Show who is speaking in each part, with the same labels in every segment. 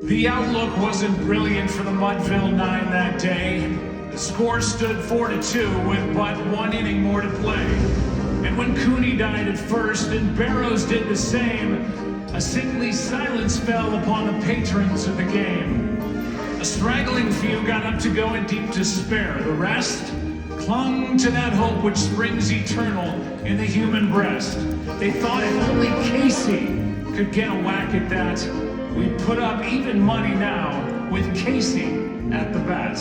Speaker 1: The outlook wasn't brilliant for the Mudville Nine that day. The score stood 4-2 with but one inning more to play. And when Cooney died at first and Barrows did the same, a sickly silence fell upon the patrons of the game. A straggling few got up to go in deep despair. The rest clung to that hope which springs eternal in the human breast. They thought if only Casey could get a whack at that, we'd put up even money now with Casey at the bat.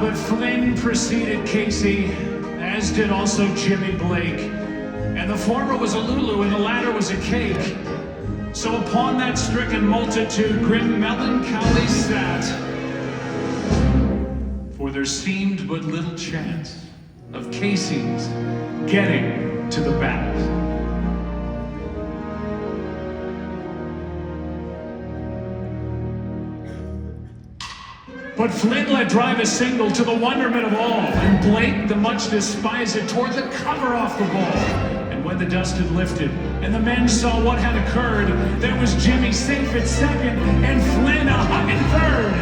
Speaker 1: But Flynn preceded Casey, as did also Jimmy Blake. And the former was a Lulu and the latter was a cake. So upon that stricken multitude, grim melancholy sat. For there seemed but little chance of Casey's getting to the bat. But Flynn let drive a single to the wonderment of all, and Blake, the much despised, tore the cover off the ball. And when the dust had lifted, and the men saw what had occurred, there was Jimmy safe at second, and Flynn a hugging third.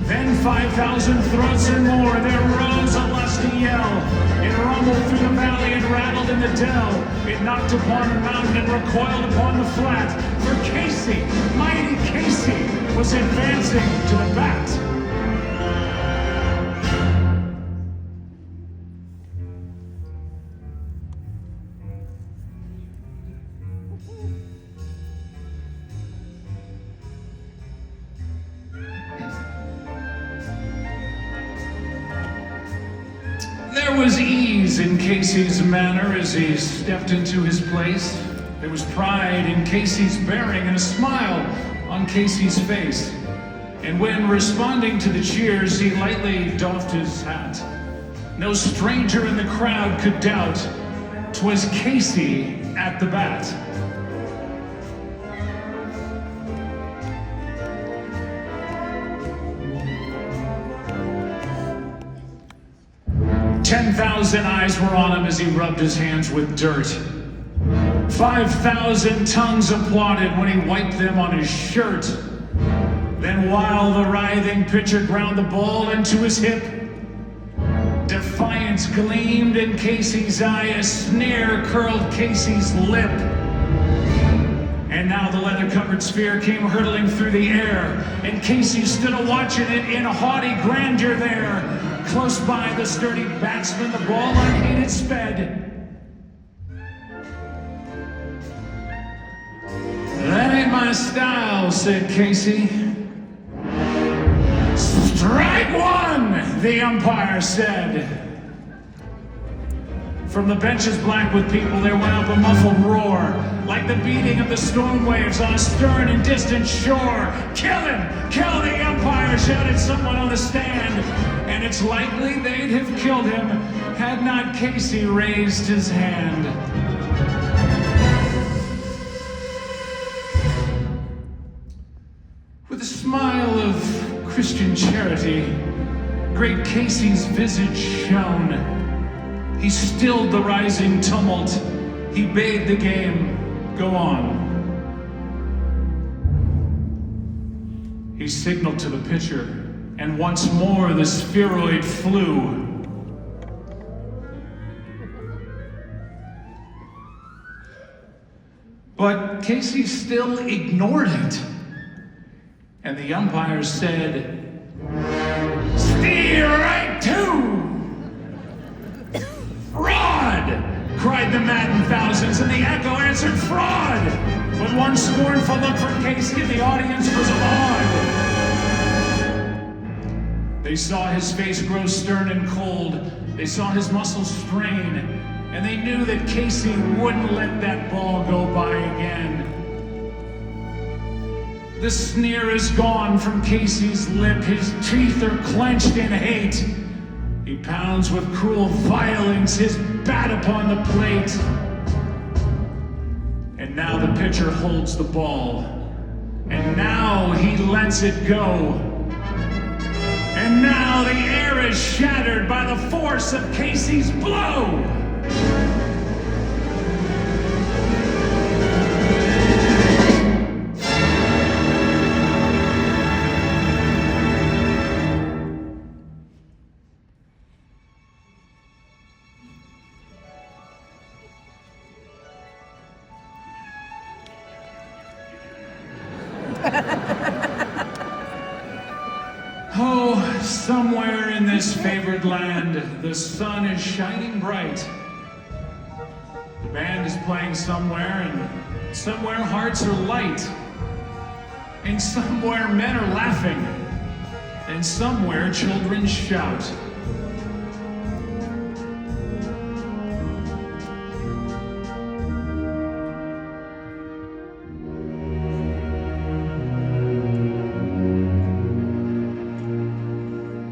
Speaker 1: Then 5,000 throats and more, there rose a lusty yell. It rumbled through the valley and rattled in the dell. It knocked upon the mountain and recoiled upon the flat. For Casey, mighty Casey, was advancing to the bat. There was ease in Casey's manner as he stepped into his place. There was pride in Casey's bearing and a smile on Casey's face. And when responding to the cheers, he lightly doffed his hat. No stranger in the crowd could doubt 'twas Casey at the bat. "10,000 eyes were on him as he rubbed his hands with dirt. 5,000 tongues applauded when he wiped them on his shirt. Then while the writhing pitcher ground the ball into his hip, defiance gleamed in Casey's eye, a sneer curled Casey's lip. And now the leather-covered sphere came hurtling through the air, and Casey stood a-watching it in haughty grandeur there. Close by the sturdy batsman, the ball unheeded sped. "That ain't my style," said Casey. "Strike one," the umpire said. From the benches black with people there went up a muffled roar, like the beating of the storm waves on a stern and distant shore. "Kill him! Kill the umpire!" shouted someone on the stand. And it's likely they'd have killed him had not Casey raised his hand. With a smile of Christian charity, great Casey's visage shone. He stilled the rising tumult. He bade the game go on. He signaled to the pitcher, and once more the spheroid flew. But Casey still ignored it. And the umpire said, "Steer right to!" "Fraud!" cried the maddened thousands, and the echo answered, "Fraud!" But one scornful look from Casey and the audience was awed. They saw his face grow stern and cold. They saw his muscles strain. And they knew that Casey wouldn't let that ball go by again. The sneer is gone from Casey's lip. His teeth are clenched in hate. He pounds with cruel violence his bat upon the plate. And now the pitcher holds the ball. And now he lets it go. And now the air is shattered by the force of Casey's blow. Somewhere in this favored land, the sun is shining bright. The band is playing somewhere, and somewhere hearts are light. And somewhere men are laughing, and somewhere children shout.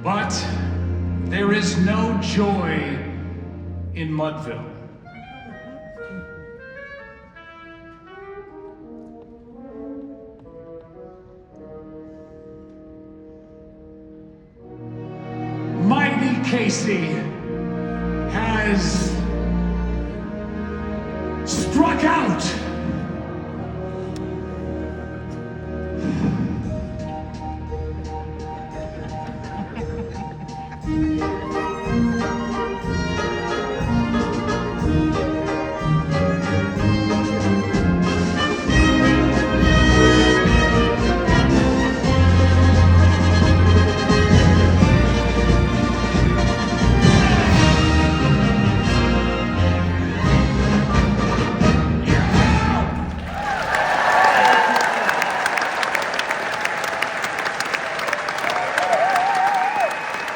Speaker 1: But there is no joy in Mudville. Mighty Casey has struck out.